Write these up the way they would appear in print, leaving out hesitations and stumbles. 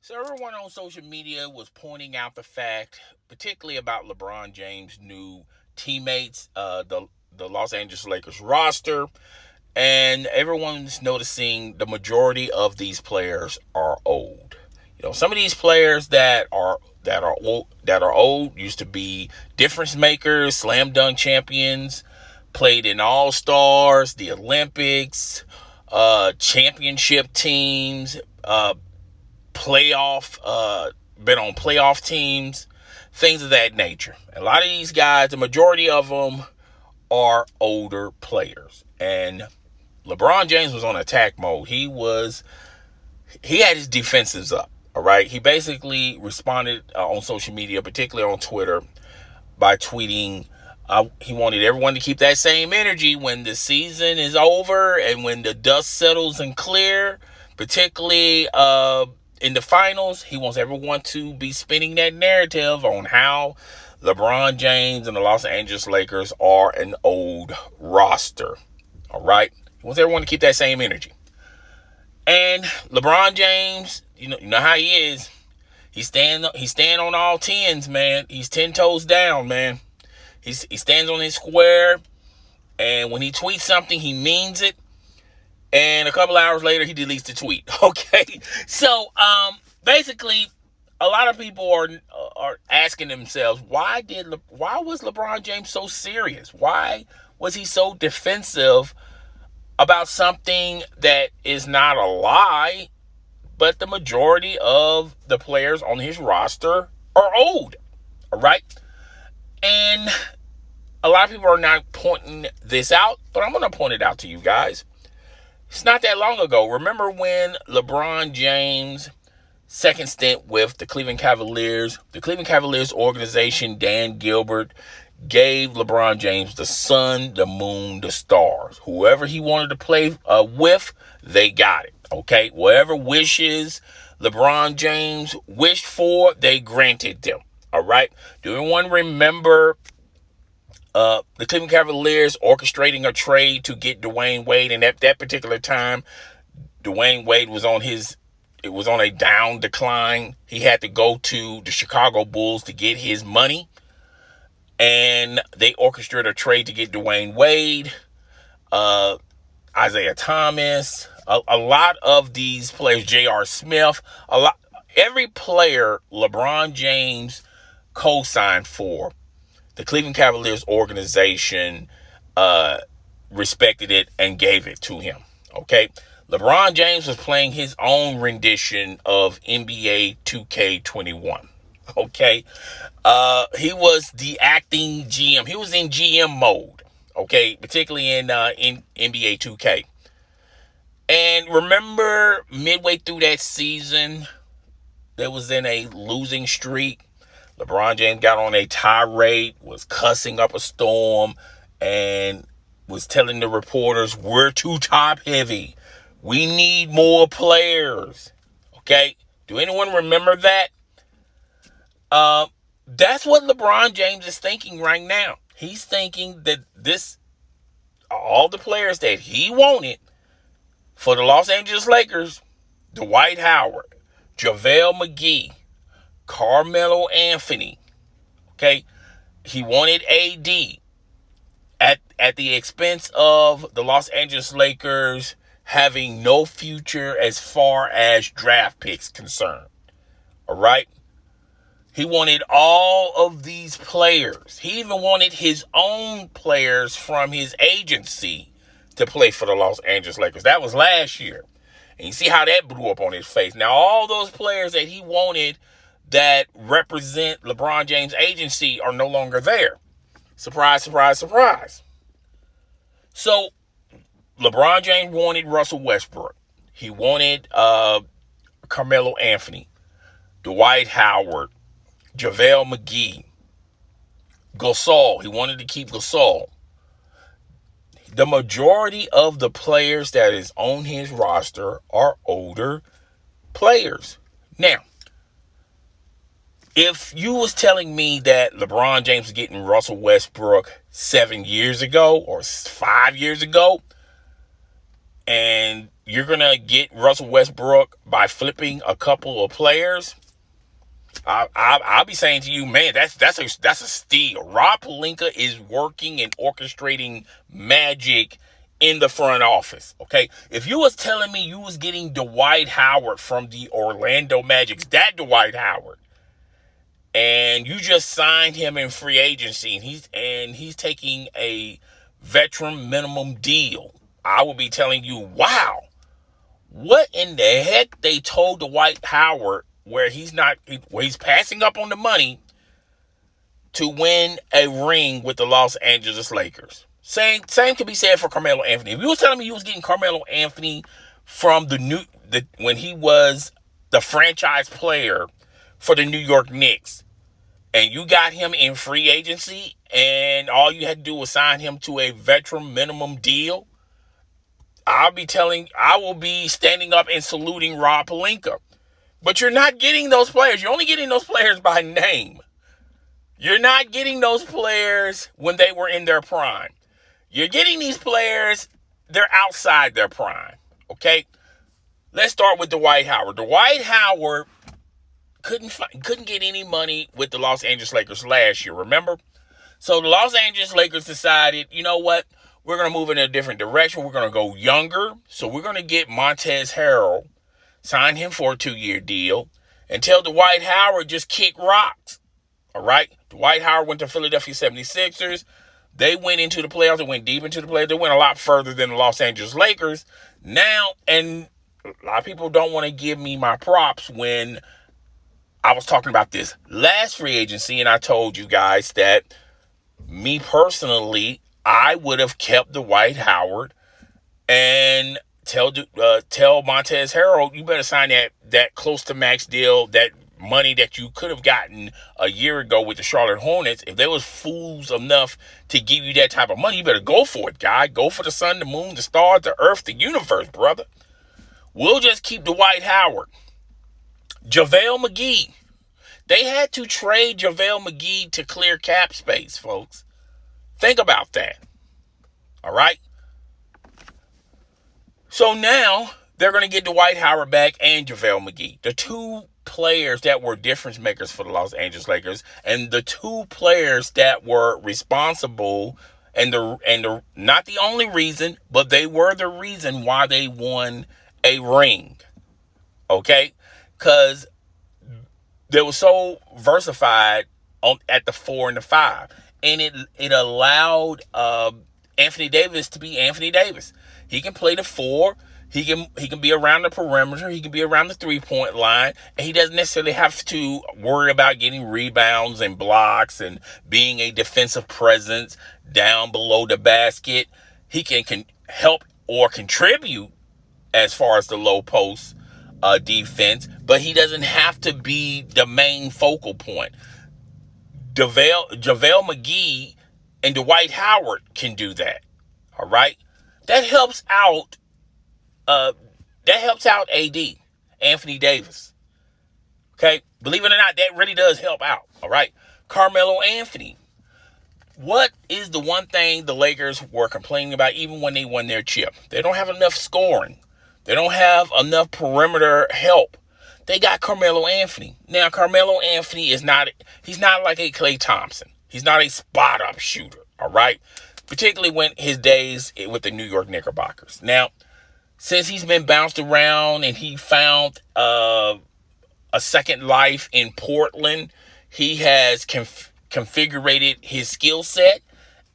So everyone on social media was pointing out the fact, particularly about LeBron James' new teammates, the Los Angeles Lakers roster, and everyone's noticing the majority of these players are old. Some of these players that are old used to be difference makers, slam dunk champions, played in All Stars, the Olympics, championship teams, playoff, been on playoff teams, things of that nature. A lot of these guys, the majority of them are older players. And LeBron James was on attack mode. He had his defenses up. All right. He basically responded on social media, particularly on Twitter, by tweeting he wanted everyone to keep that same energy when the season is over and when the dust settles and clear, particularly in the finals. He wants everyone to be spinning that narrative on how LeBron James and the Los Angeles Lakers are an old roster. All right. He wants everyone to keep that same energy. And LeBron James, you know how he is. He's staying on all tens, man. He's 10 toes down, man. He stands on his square, and when he tweets something, he means it. And a couple hours later, he deletes the tweet. Okay, so basically, a lot of people are asking themselves, why was LeBron James so serious? Why was he so defensive about something that is not a lie, but the majority of the players on his roster are old? All right. And a lot of people are not pointing this out, but I'm going to point it out to you guys. It's not that long ago. Remember when LeBron James' second stint with the Cleveland Cavaliers organization, Dan Gilbert, gave LeBron James the sun, the moon, the stars. Whoever he wanted to play with, they got it. Okay? Whatever wishes LeBron James wished for, they granted them. All right. Do anyone remember the Cleveland Cavaliers orchestrating a trade to get Dwayne Wade? And at that particular time, Dwayne Wade was on a down decline. He had to go to the Chicago Bulls to get his money. And they orchestrated a trade to get Dwayne Wade, Isaiah Thomas, a lot of these players, J.R. Smith, every player LeBron James co-signed for, the Cleveland Cavaliers organization respected it and gave it to him. Okay, LeBron James was playing his own rendition of NBA 2K21. Okay, he was the acting GM. He was in GM mode. Okay, particularly in NBA 2K. And remember, midway through that season, that was in a losing streak. LeBron James got on a tirade, was cussing up a storm, and was telling the reporters, we're too top heavy. We need more players. Okay? Do anyone remember that? That's what LeBron James is thinking right now. He's thinking that all the players that he wanted for the Los Angeles Lakers, Dwight Howard, JaVale McGee, Carmelo Anthony, okay? He wanted AD at the expense of the Los Angeles Lakers having no future as far as draft picks concerned. All right? He wanted all of these players. He even wanted his own players from his agency to play for the Los Angeles Lakers. That was last year. And you see how that blew up on his face. Now, all those players that he wanted that represent LeBron James' agency are no longer there. Surprise, surprise, surprise. So, LeBron James wanted Russell Westbrook. He wanted Carmelo Anthony, Dwight Howard, JaVale McGee, Gasol. He wanted to keep Gasol. The majority of the players that is on his roster are older players. Now, if you was telling me that LeBron James was getting Russell Westbrook 7 years ago or 5 years ago, and you're going to get Russell Westbrook by flipping a couple of players, I'll be saying to you, man, that's a steal. Rob Pelinka is working and orchestrating magic in the front office. Okay, if you was telling me you was getting Dwight Howard from the Orlando Magic's, that Dwight Howard, and you just signed him in free agency, and he's taking a veteran minimum deal, I will be telling you, wow, what in the heck they told Dwight Howard where he's passing up on the money to win a ring with the Los Angeles Lakers. Same can be said for Carmelo Anthony. If you was telling me you was getting Carmelo Anthony from when he was the franchise player for the New York Knicks, and you got him in free agency, and all you had to do was sign him to a veteran minimum deal, I will be standing up and saluting Rob Pelinka. But you're not getting those players. You're only getting those players by name. You're not getting those players when they were in their prime. You're getting these players, they're outside their prime. Okay? Let's start with Dwight Howard. Dwight Howard couldn't get any money with the Los Angeles Lakers last year, remember? So the Los Angeles Lakers decided, you know what? We're going to move in a different direction. We're going to go younger. So we're going to get Montrezl Harrell, sign him for a 2-year deal, and tell Dwight Howard just kick rocks. All right? Dwight Howard went to Philadelphia 76ers. They went into the playoffs. They went deep into the playoffs. They went a lot further than the Los Angeles Lakers. Now, and a lot of people don't want to give me my props when I was talking about this last free agency, and I told you guys that me personally, I would have kept Dwight Howard and tell Montrezl Harrell, you better sign that close to max deal, that money that you could have gotten a year ago with the Charlotte Hornets. If they was fools enough to give you that type of money, you better go for it, guy. Go for the sun, the moon, the stars, the earth, the universe, brother. We'll just keep Dwight Howard. JaVale McGee. They had to trade JaVale McGee to clear cap space, folks. Think about that. All right? So now they're going to get Dwight Howard back and JaVale McGee. The two players that were difference makers for the Los Angeles Lakers, and the two players that were responsible and the not the only reason, but they were the reason why they won a ring. Okay? Because they were so versified at the 4 and the 5. And it allowed Anthony Davis to be Anthony Davis. He can play the 4. He can be around the perimeter. He can be around the 3-point line. And he doesn't necessarily have to worry about getting rebounds and blocks and being a defensive presence down below the basket. He can help or contribute as far as the low post defense, but he doesn't have to be the main focal point. JaVale McGee and Dwight Howard can do that. All right? That helps out AD, Anthony Davis. Okay? Believe it or not, that really does help out. All right? Carmelo Anthony. What is the one thing the Lakers were complaining about even when they won their chip? They don't have enough scoring. They don't have enough perimeter help. They got Carmelo Anthony. Now, Carmelo Anthony he's not like a Klay Thompson. He's not a spot-up shooter, all right? Particularly when his days with the New York Knickerbockers. Now, since he's been bounced around and he found a second life in Portland, he has configured his skill set,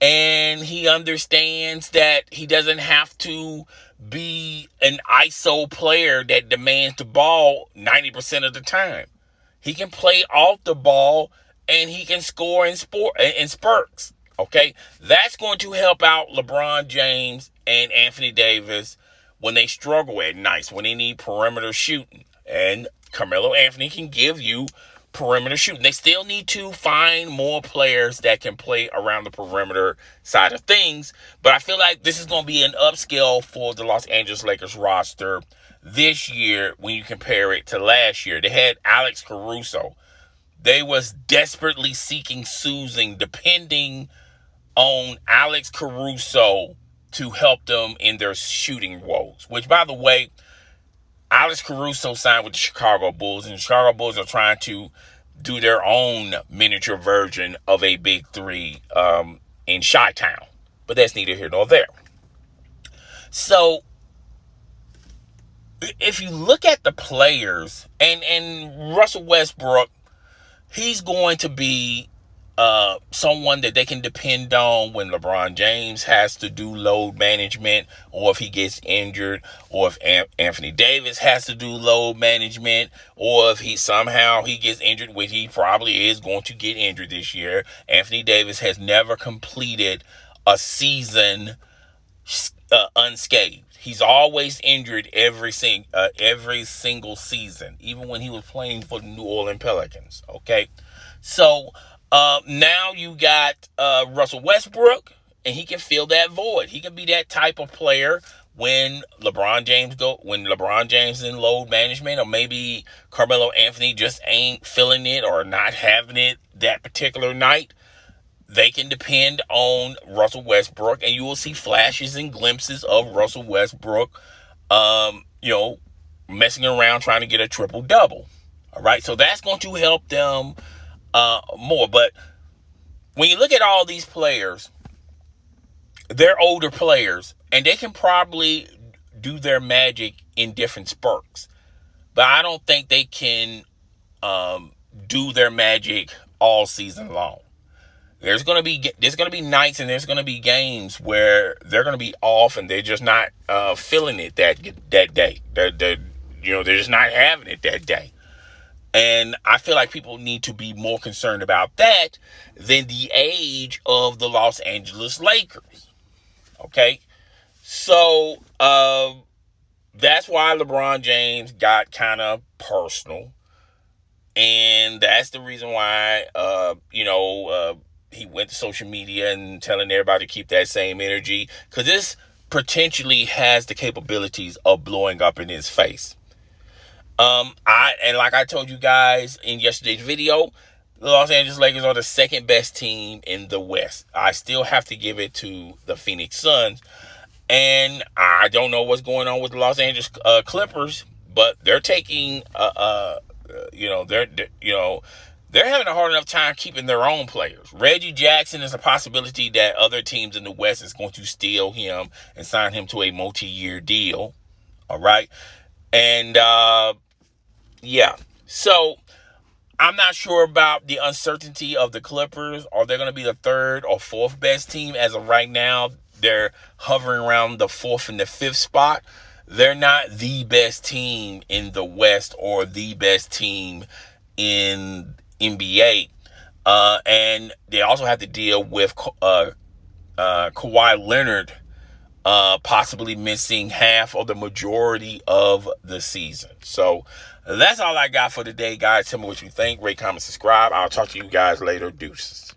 and he understands that he doesn't have to be an ISO player that demands the ball 90% of the time. He can play off the ball, and he can score in spurts. Okay? That's going to help out LeBron James and Anthony Davis when they struggle at nights, when they need perimeter shooting. And Carmelo Anthony can give you perimeter shooting. They still need to find more players that can play around the perimeter side of things. But I feel like this is going to be an upscale for the Los Angeles Lakers roster this year when you compare it to last year. They had Alex Caruso. They was desperately seeking depending on Alex Caruso to help them in their shooting woes. Which, by the way, Alex Caruso signed with the Chicago Bulls, and the Chicago Bulls are trying to do their own miniature version of a big three in Chi-Town. But that's neither here nor there. So, if you look at the players, and Russell Westbrook, he's going to be someone that they can depend on when LeBron James has to do load management, or if he gets injured, or if Anthony Davis has to do load management, or if he gets injured, which he probably is going to get injured this year. Anthony Davis has never completed a season unscathed. He's always injured every single season, even when he was playing for the New Orleans Pelicans. Okay, so now you got Russell Westbrook, and he can fill that void. He can be that type of player when LeBron James is in load management, or maybe Carmelo Anthony just ain't feeling it or not having it that particular night. They can depend on Russell Westbrook, and you will see flashes and glimpses of Russell Westbrook, messing around trying to get a triple-double. All right, so that's going to help them more. But when you look at all these players, they're older players, and they can probably do their magic in different spurts. But I don't think they can do their magic all season long. There's gonna be nights and there's gonna be games where they're gonna be off and they're just not feeling it that day. They're just not having it that day. And I feel like people need to be more concerned about that than the age of the Los Angeles Lakers. Okay, so that's why LeBron James got kind of personal, and that's the reason why he went to social media and telling everybody to keep that same energy, because this potentially has the capabilities of blowing up in his face. Like I told you guys in yesterday's video, the Los Angeles Lakers are the second best team in the West. I still have to give it to the Phoenix Suns, and I don't know what's going on with the Los Angeles Clippers, but they're taking they're having a hard enough time keeping their own players. Reggie Jackson is a possibility that other teams in the West is going to steal him and sign him to a multi-year deal. All right. And, so I'm not sure about the uncertainty of the Clippers. Are they going to be the third or fourth best team? As of right now, they're hovering around the fourth and the fifth spot. They're not the best team in the West or the best team in NBA. And they also have to deal with Kawhi Leonard possibly missing half or the majority of the season. So that's all I got for today, guys. Tell me what you think. Rate, comment, subscribe. I'll talk to you guys later. Deuces.